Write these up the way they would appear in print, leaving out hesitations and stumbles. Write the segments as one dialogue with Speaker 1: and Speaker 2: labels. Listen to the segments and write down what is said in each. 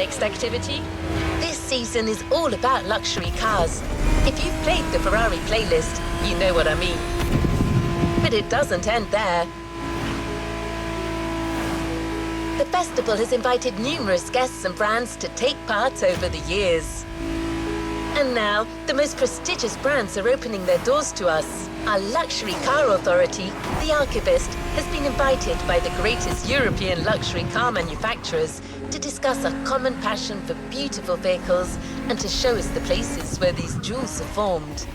Speaker 1: next activity?
Speaker 2: This season is all about luxury cars. If you've played the Ferrari playlist, you know what I mean. But it doesn't end there. The festival has invited numerous guests and brands to take part over the years. And now, the most prestigious brands are opening their doors to us. Our luxury car authority, the Archivist, has been invited by the greatest European luxury car manufacturers to discuss our common passion for beautiful vehicles and to show us the places where these jewels are formed.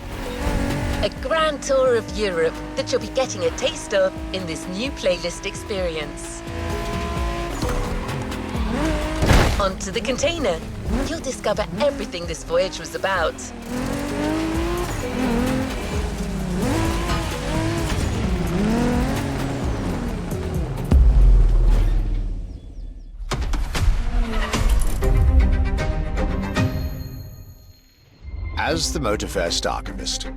Speaker 2: A grand tour of Europe that you'll be getting a taste of in this new playlist experience. Onto the container. You'll discover everything this voyage was about.
Speaker 3: As the Motorfest archivist,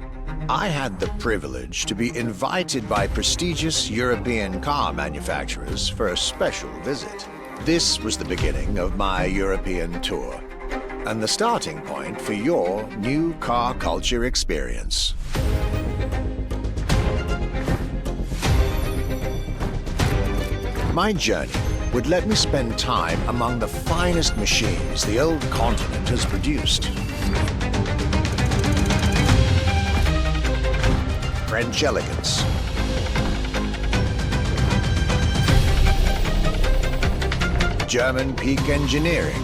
Speaker 3: I had the privilege to be invited by prestigious European car manufacturers for a special visit. This was the beginning of my European tour, and the starting point for your new car culture experience. My journey would let me spend time among the finest machines the old continent has produced. French elegance, German peak engineering.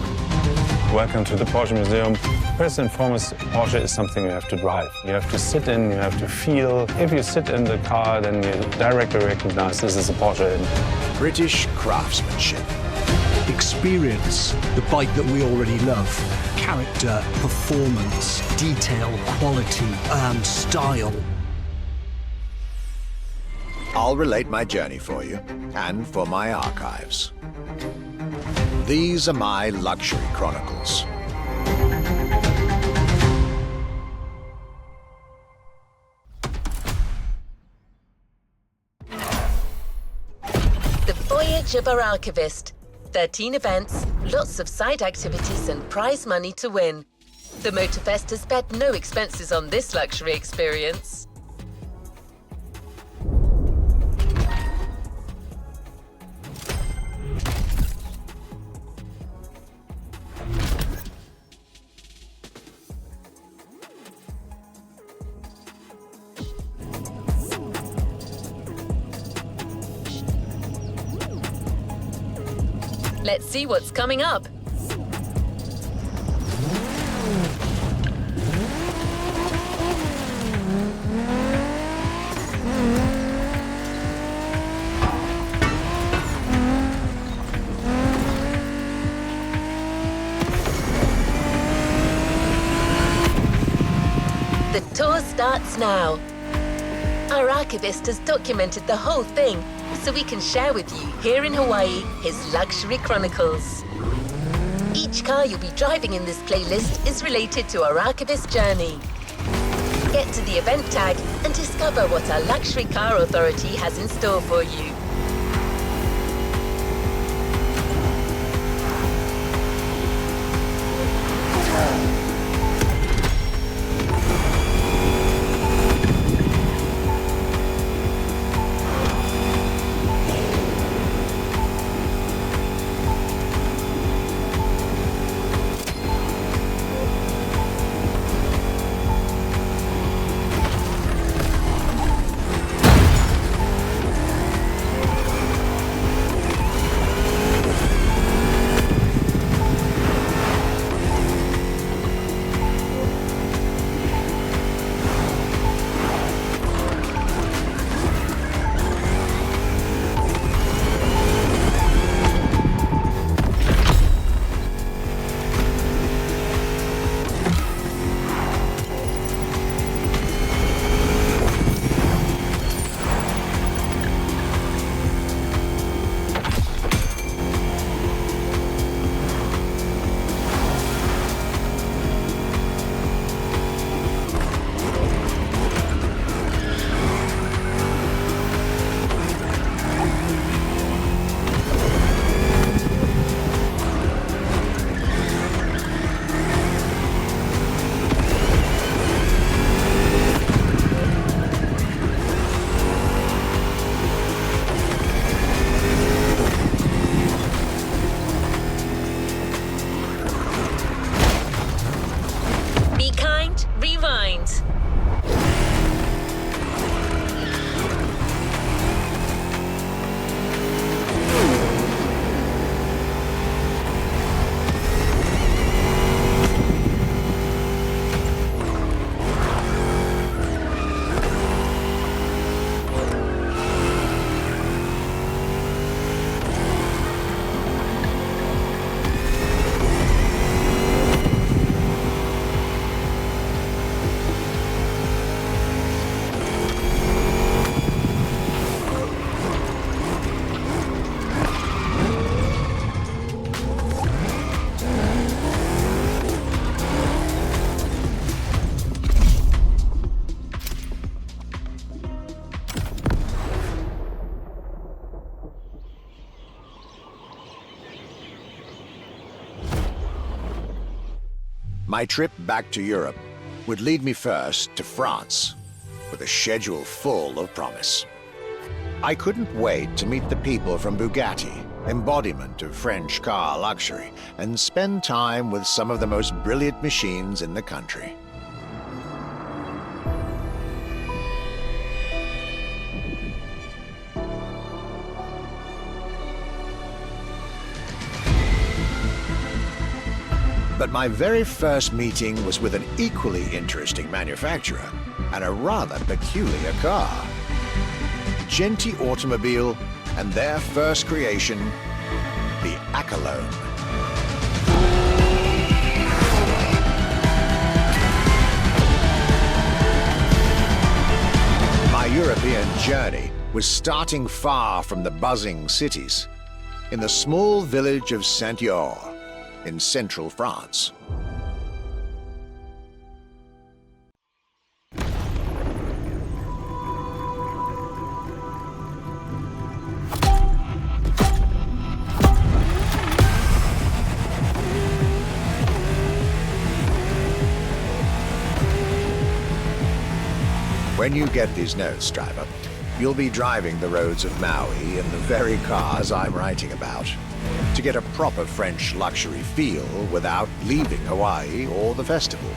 Speaker 4: Welcome to the Porsche Museum. First and foremost, Porsche is something you have to drive. You have to sit in, you have to feel. If you sit in the car, then you directly recognize this is a Porsche.
Speaker 3: British craftsmanship.
Speaker 5: Experience the bike that we already love. Character, performance, detail, quality, style.
Speaker 3: I'll relate my journey for you, and for my archives. These are my luxury chronicles.
Speaker 2: The voyage of our Archivist. 13 events, lots of side activities and prize money to win. The Motorfest has spared no expenses on this luxury experience. Let's see what's coming up. The tour starts now. Our archivist has documented the whole thing, so we can share with you here in Hawaii his luxury chronicles. Each car you'll be driving in this playlist is related to our archivist journey. Get to the event tag and discover what our luxury car authority has in store for you.
Speaker 3: My trip back to Europe would lead me first to France, with a schedule full of promise. I couldn't wait to meet the people from Bugatti, embodiment of French car luxury, and spend time with some of the most brilliant machines in the country. But my very first meeting was with an equally interesting manufacturer and a rather peculiar car. Genti Automobile and their first creation, the Accolone. My European journey was starting far from the buzzing cities, in the small village of Saint-Yor, in central France. When you get these notes, driver, you'll be driving the roads of Maui in the very cars I'm writing about, to get a proper French luxury feel without leaving Hawaii or the festival.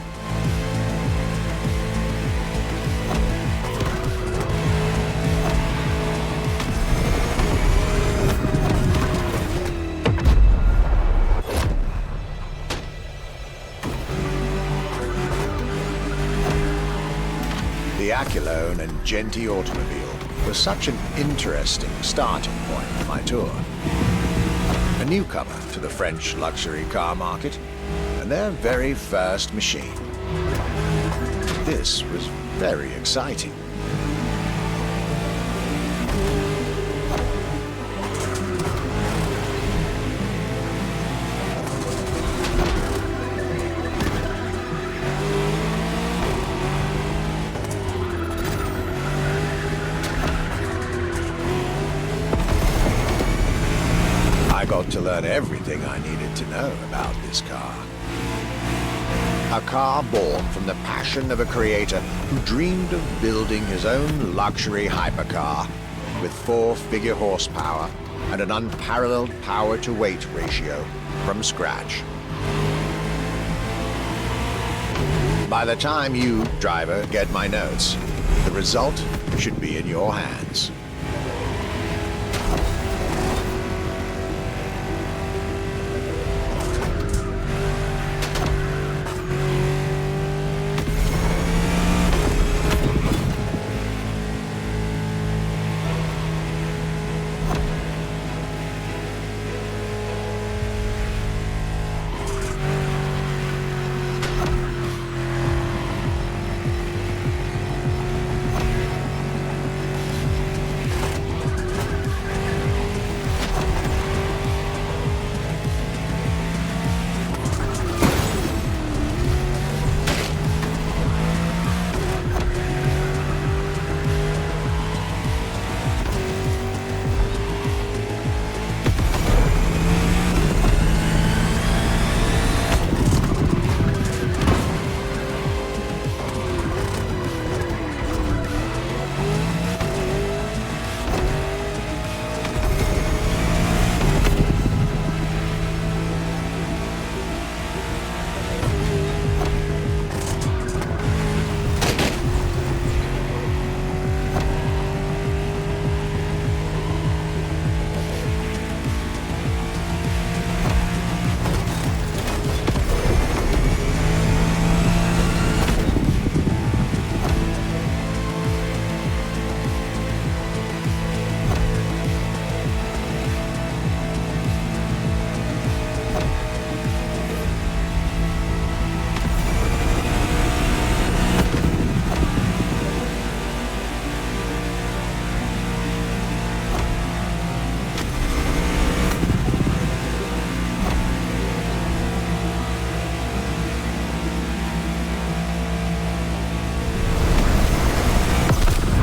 Speaker 3: The Accolone and Genti Automobile was such an interesting starting point for my tour. A newcomer to the French luxury car market, and their very first machine. This was very exciting. I got to learn everything I needed to know about this car. A car born from the passion of a creator who dreamed of building his own luxury hypercar with 4-figure horsepower and an unparalleled power-to-weight ratio from scratch. By the time you, driver, get my notes, the result should be in your hands.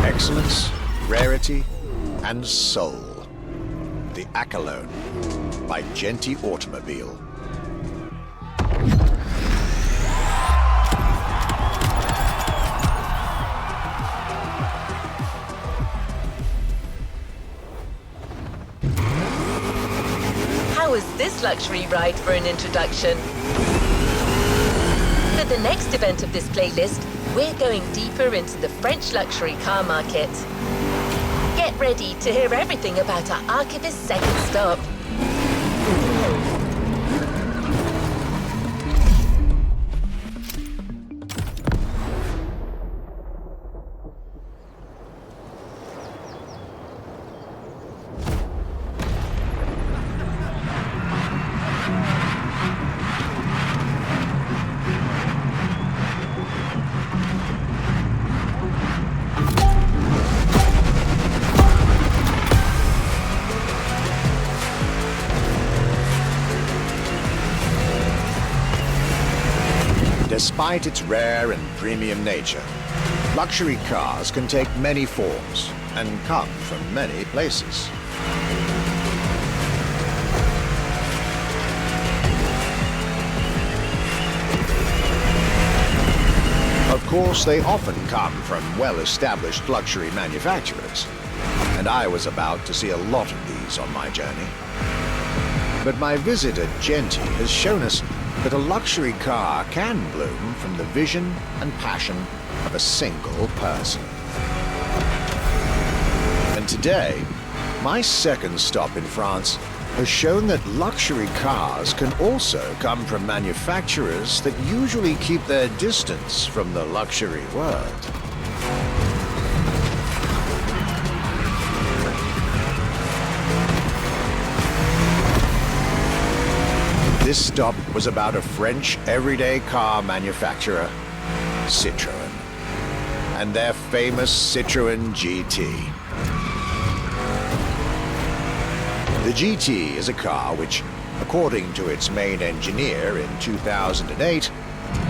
Speaker 3: Excellence, rarity, and soul. The Accolone by Genti Automobile.
Speaker 2: was this luxury ride for an introduction? For the next event of this playlist, we're going deeper into the French luxury car market. Get ready to hear everything about our archivist's second stop.
Speaker 3: Despite its rare and premium nature, luxury cars can take many forms and come from many places. Of course, they often come from well-established luxury manufacturers, and I was about to see a lot of these on my journey. But my visit at Genti has shown us that a luxury car can bloom from the vision and passion of a single person. And today, my second stop in France has shown that luxury cars can also come from manufacturers that usually keep their distance from the luxury world. This stop was about a French everyday car manufacturer, Citroën, and their famous Citroën GT. The GT is a car which, according to its main engineer in 2008,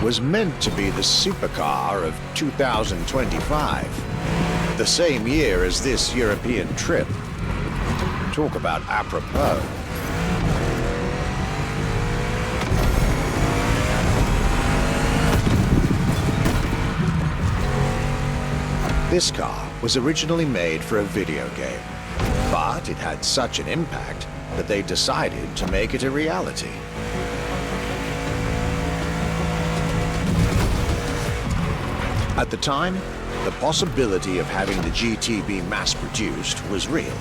Speaker 3: was meant to be the supercar of 2025, the same year as this European trip. Talk about apropos. This car was originally made for a video game, but it had such an impact that they decided to make it a reality. At the time, the possibility of having the GT be mass-produced was real.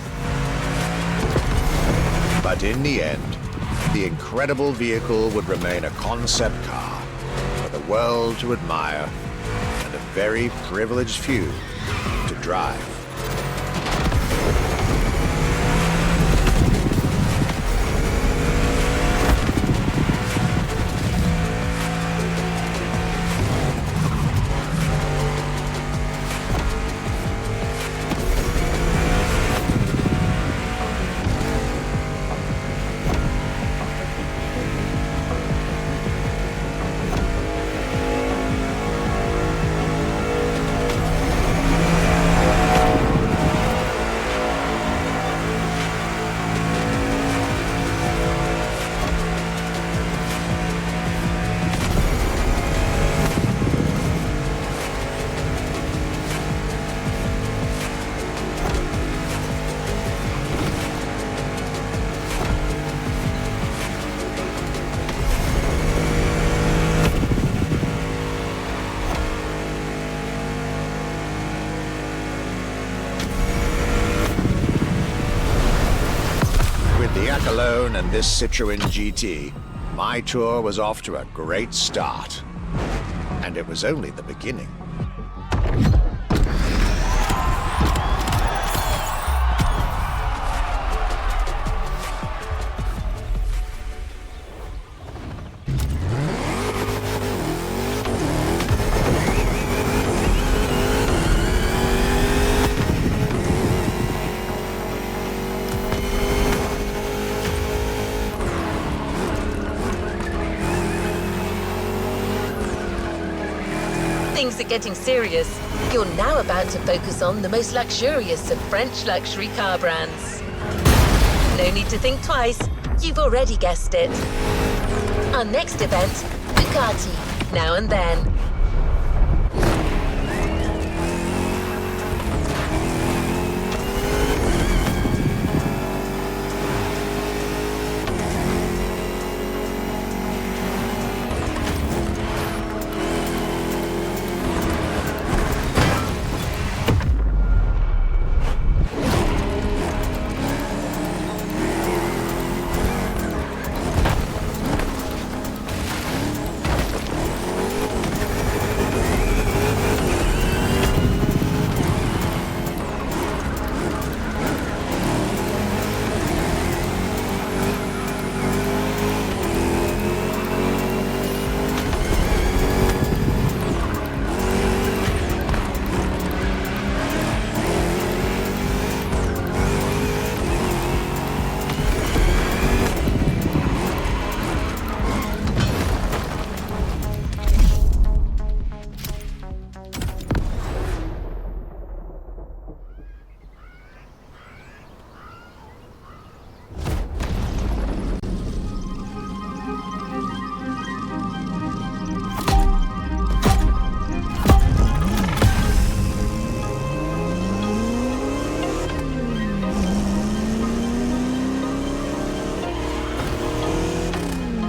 Speaker 3: But in the end, the incredible vehicle would remain a concept car for the world to admire and a very privileged few to drive. Alone and this Citroën GT, my tour was off to a great start. And it was only the beginning.
Speaker 2: Things are getting serious. You're now about to focus on the most luxurious of French luxury car brands. No need to think twice. You've already guessed it. Our next event, Ducati, Now and Then.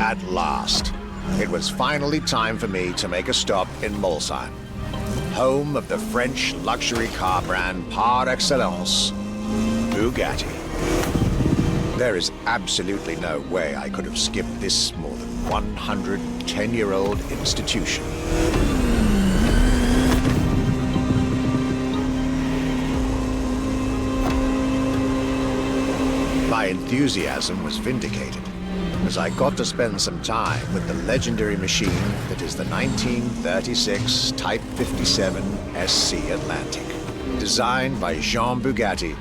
Speaker 3: At last, it was finally time for me to make a stop in Molsheim, home of the French luxury car brand par excellence, Bugatti. There is absolutely no way I could have skipped this more than 110-year-old institution. My enthusiasm was vindicated, as I got to spend some time with the legendary machine that is the 1936 Type 57 SC Atlantic, designed by Jean Bugatti,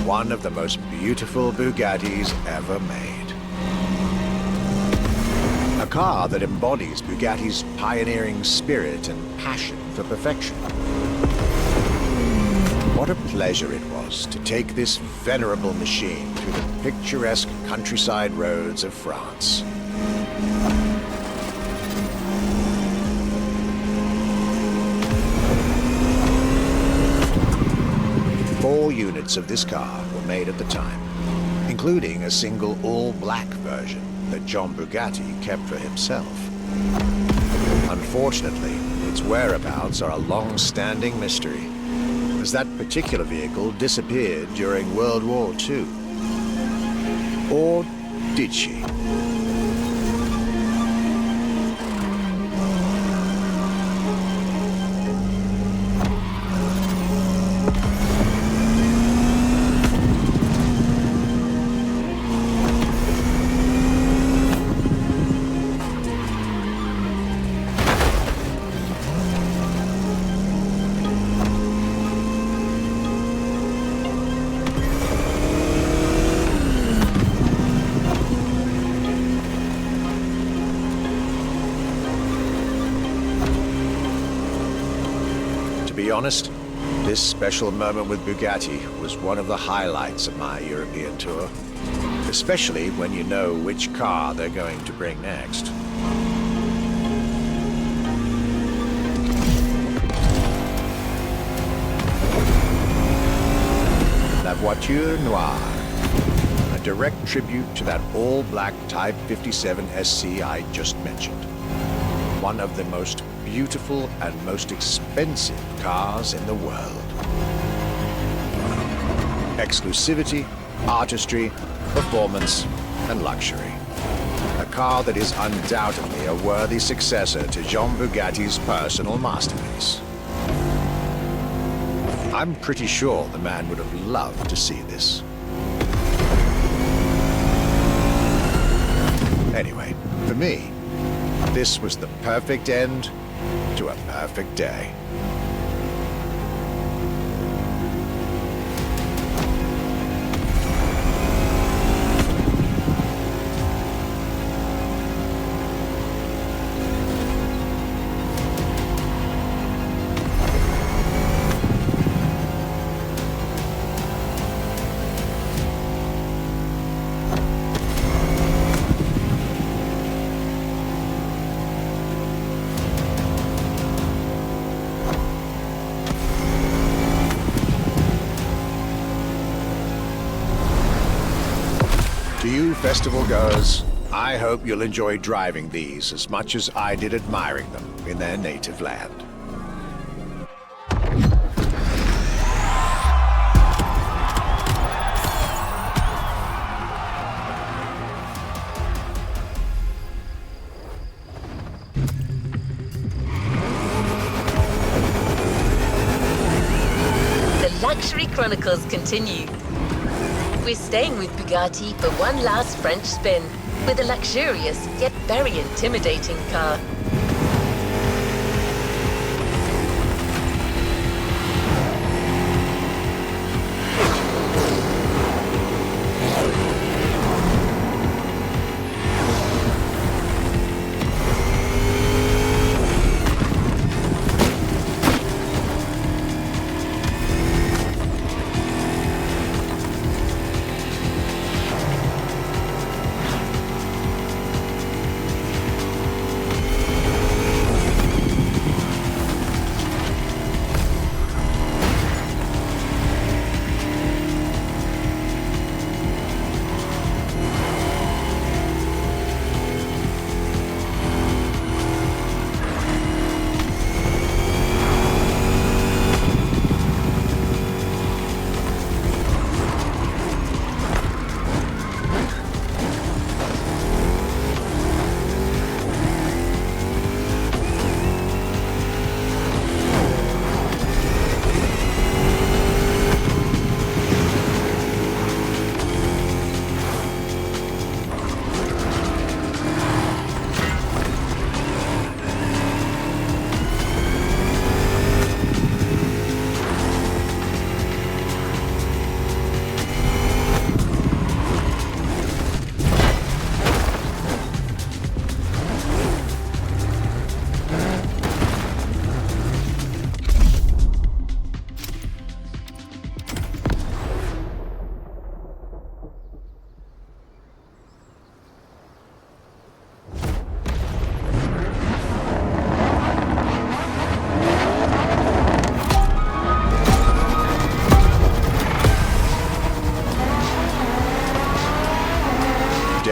Speaker 3: one of the most beautiful Bugattis ever made. A car that embodies Bugatti's pioneering spirit and passion for perfection. What a pleasure it was to take this venerable machine through the picturesque countryside roads of France. Four units of this car were made at the time, including a single all-black version that John Bugatti kept for himself. Unfortunately, its whereabouts are a long-standing mystery, as that particular vehicle disappeared during World War II. Or did she? To be honest, this special moment with Bugatti was one of the highlights of my European tour, especially when you know which car they're going to bring next. La Voiture Noire, a direct tribute to that all-black Type 57 SC I just mentioned. One of the most beautiful and most expensive cars in the world. Exclusivity, artistry, performance, and luxury. A car that is undoubtedly a worthy successor to Jean Bugatti's personal masterpiece. I'm pretty sure the man would have loved to see this. Anyway, for me, this was the perfect end to a perfect day. To you festival goers, I hope you'll enjoy driving these as much as I did admiring them in their native land.
Speaker 2: The Luxury Chronicles continue. We're staying with Bugatti for one last French spin, with a luxurious yet very intimidating car.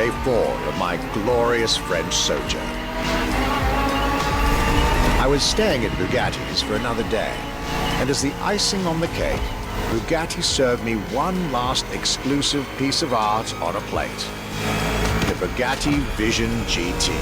Speaker 3: day 4 of my glorious French sojourn. I was staying at Bugatti's for another day, and as the icing on the cake, Bugatti served me one last exclusive piece of art on a plate. The Bugatti Vision GT.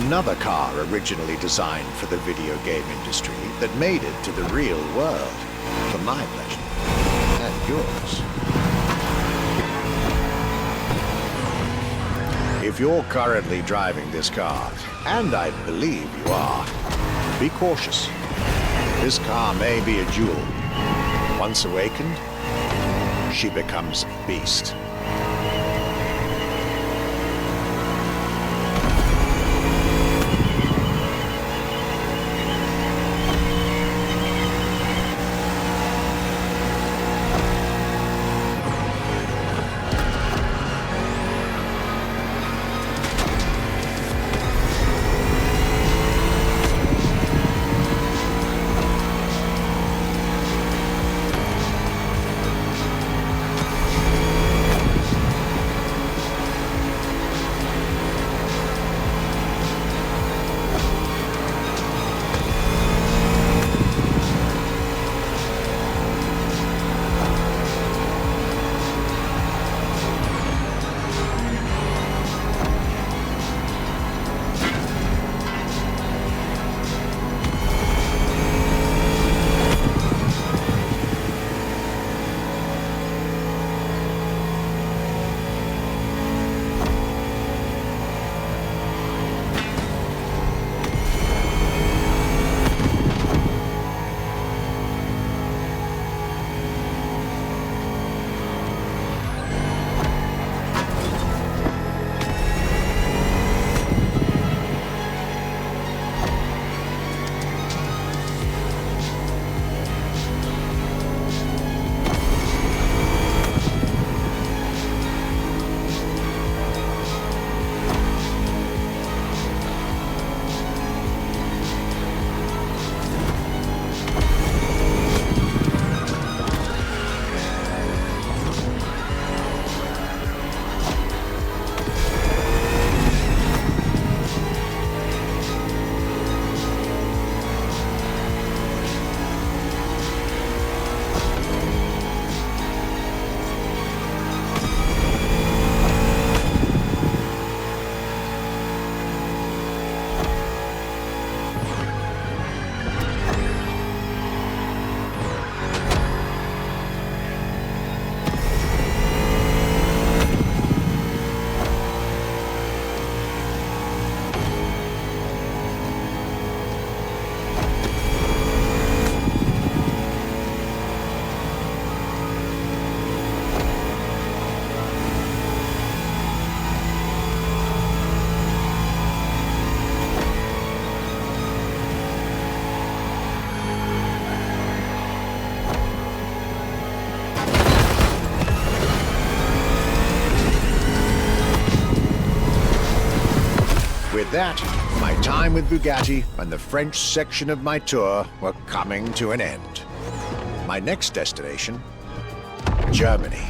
Speaker 3: Another car originally designed for the video game industry that made it to the real world, for my pleasure and yours. If you're currently driving this car, and I believe you are, be cautious. This car may be a jewel. Once awakened, she becomes a beast. With that, my time with Bugatti and the French section of my tour were coming to an end. My next destination, Germany.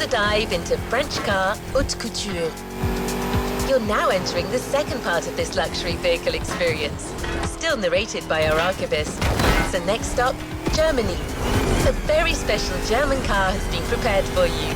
Speaker 2: Dive into French car haute couture. You're now entering the second part of this luxury vehicle experience, still narrated by our archivist. So next stop, Germany. A very special German car has been prepared for you.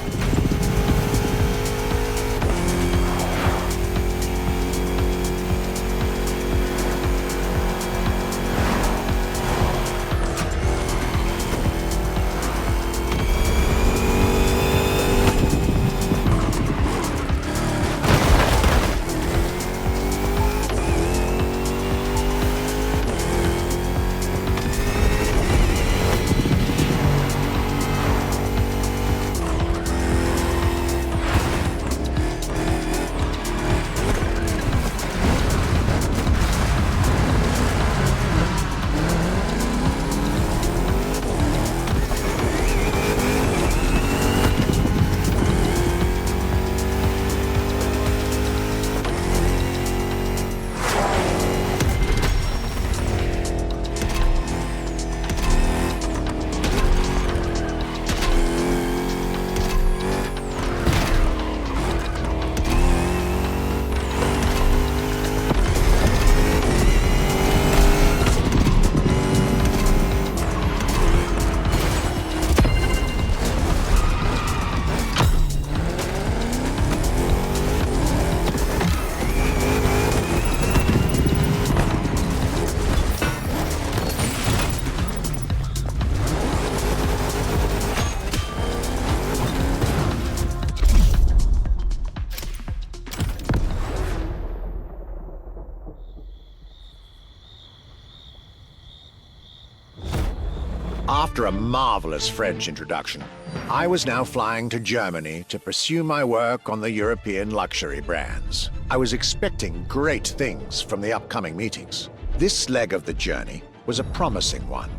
Speaker 3: After a marvelous French introduction, I was now flying to Germany to pursue my work on the European luxury brands. I was expecting great things from the upcoming meetings. This leg of the journey was a promising one,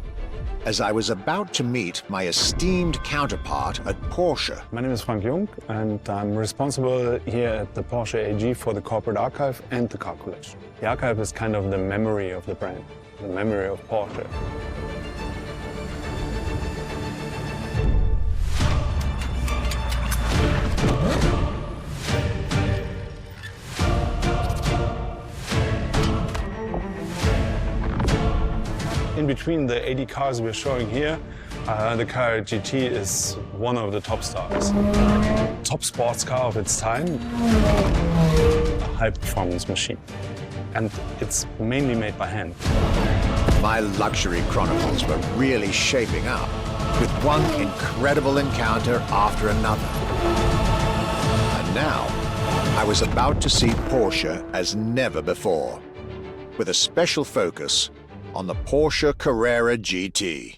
Speaker 3: as I was about to meet my esteemed counterpart at Porsche.
Speaker 4: My name is Frank Jung, and I'm responsible here at the Porsche AG for the corporate archive and the car collection. The archive is kind of the memory of the brand, the memory of Porsche. In between the 80 cars we're showing here, the Carrera GT is one of the top stars. Top sports car of its time, a high-performance machine. And it's mainly made by hand.
Speaker 3: My luxury chronicles were really shaping up, with one incredible encounter after another. And now, I was about to see Porsche as never before, with a special focus on the Porsche Carrera GT.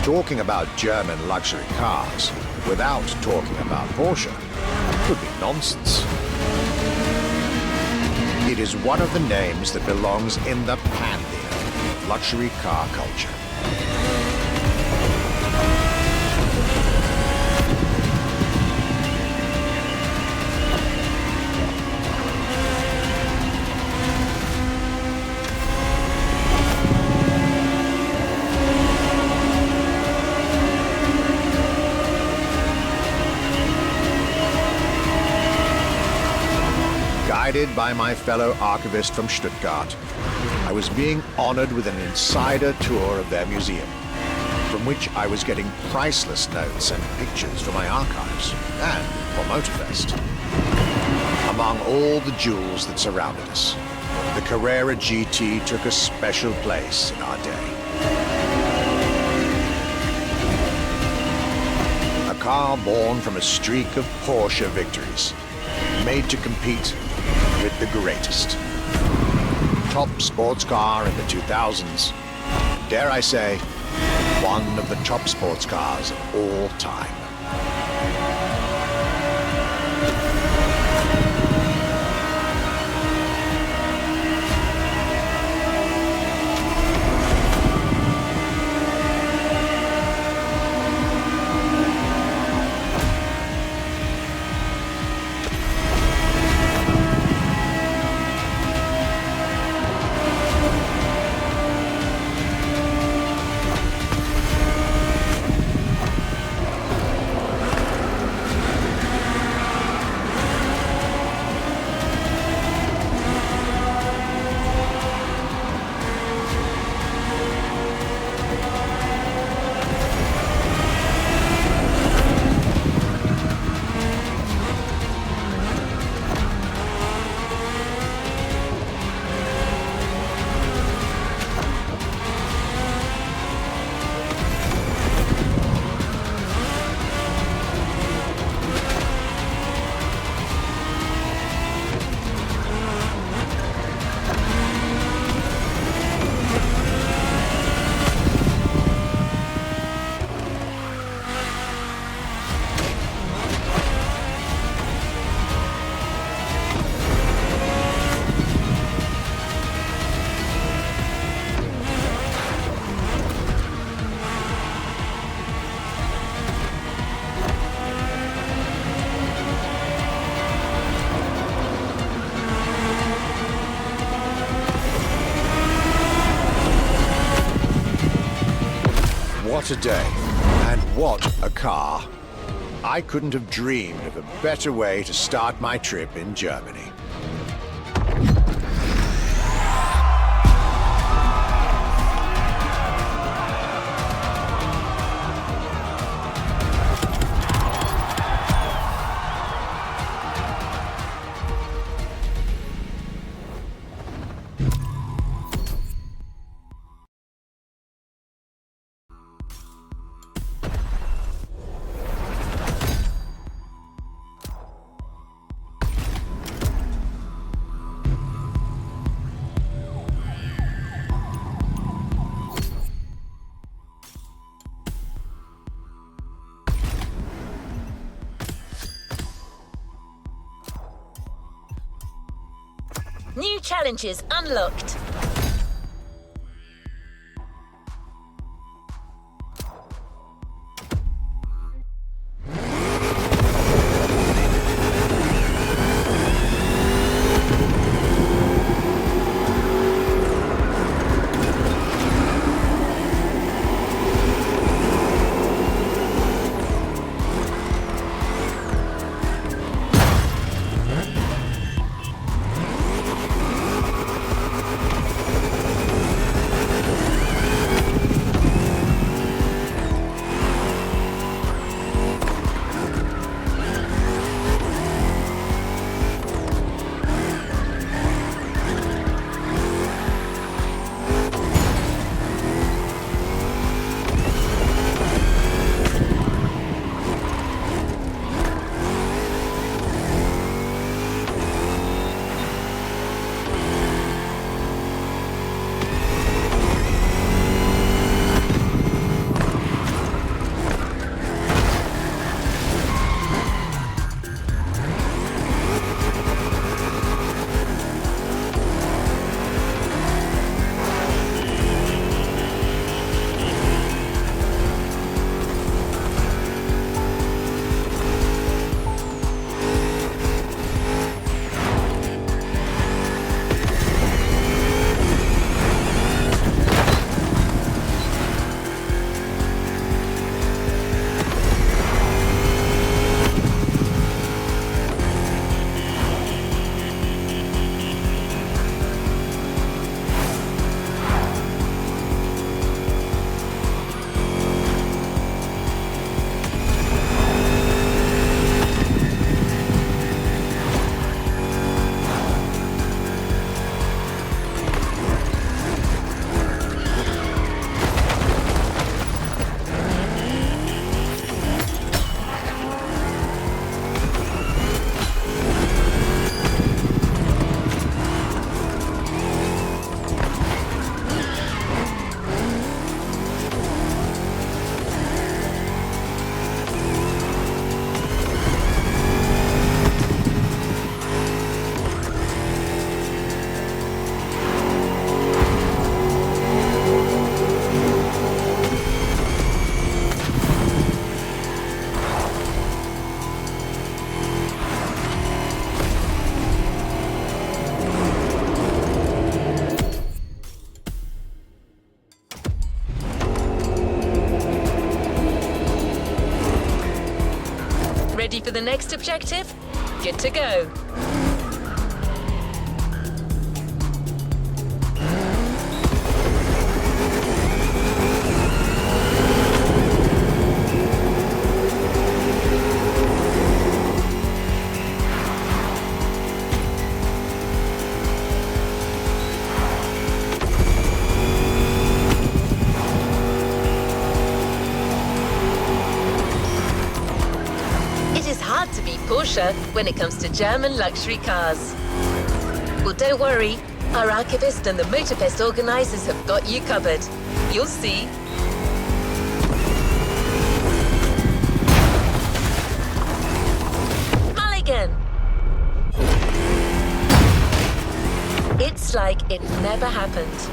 Speaker 3: Talking about German luxury cars without talking about Porsche would be nonsense. It is one of the names that belongs in the pantheon of luxury car culture. Guided by my fellow archivist from Stuttgart, I was being honored with an insider tour of their museum, from which I was getting priceless notes and pictures for my archives and for Motorfest. Among all the jewels that surrounded us, the Carrera GT took a special place in our day. A car born from a streak of Porsche victories, made to compete with the greatest. Top sports car in the 2000s. Dare I say, one of the top sports cars of all time. What a day, and what a car. I couldn't have dreamed of a better way to start my trip in Germany.
Speaker 2: challenges unlocked. Ready for the next objective? Good to go. To beat Porsche when it comes to German luxury cars. Well, don't worry. Our archivist and the Motorfest organizers have got you covered. You'll see. Mulligan! It's like it never happened.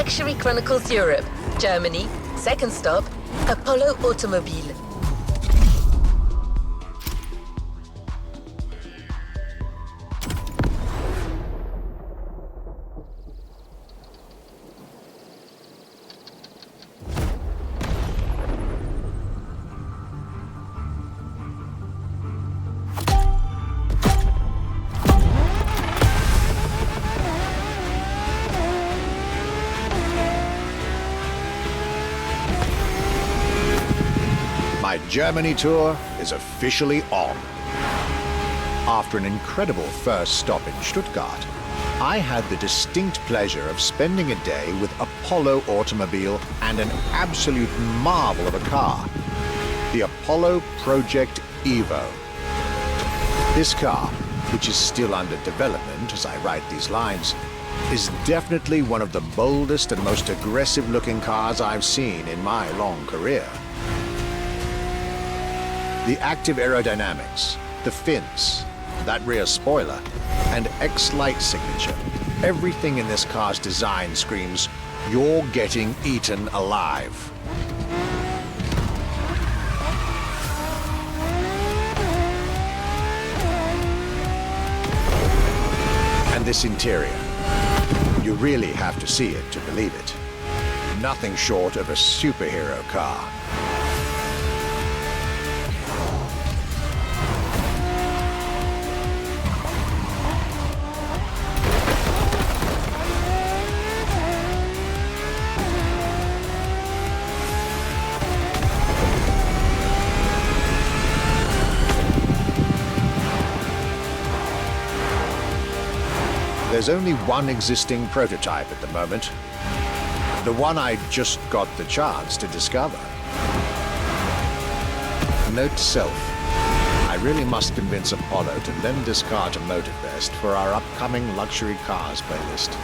Speaker 2: Luxury Chronicles Europe, Germany, second stop, Apollo Automobile.
Speaker 3: My Germany tour is officially on. After an incredible first stop in Stuttgart, I had the distinct pleasure of spending a day with Apollo Automobile and an absolute marvel of a car, the Apollo Project Evo. This car, which is still under development as I write these lines, is definitely one of the boldest and most aggressive-looking cars I've seen in my long career. The active aerodynamics, the fins, that rear spoiler, and X-Light signature, everything in this car's design screams, you're getting eaten alive. And this interior, you really have to see it to believe it. Nothing short of a superhero car. There's only one existing prototype at the moment. The one I just got the chance to discover. Note to self, I really must convince Apollo to lend this car to Motorfest for our upcoming luxury cars playlist.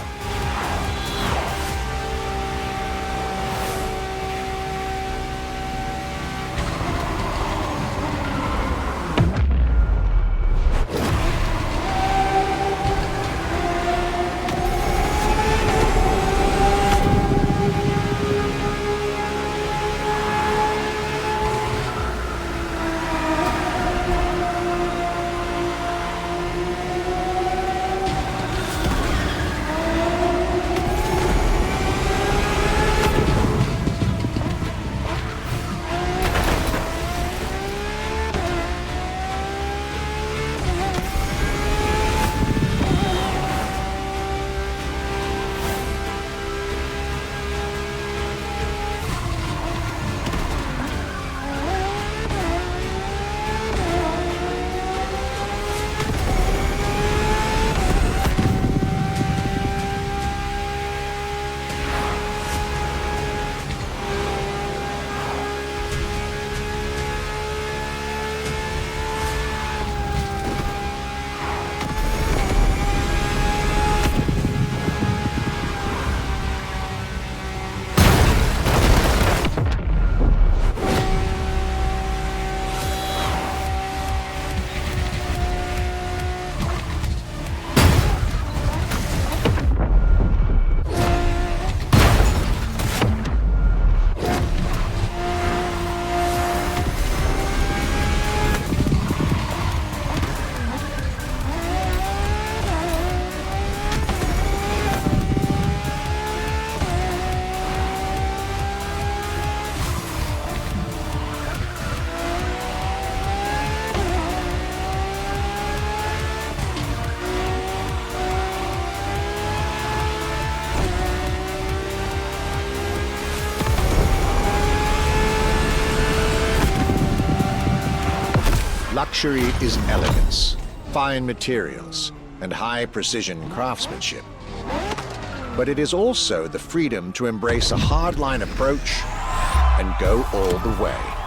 Speaker 3: Luxury is elegance, fine materials, and high-precision craftsmanship. But it is also the freedom to embrace a hardline approach and go all the way.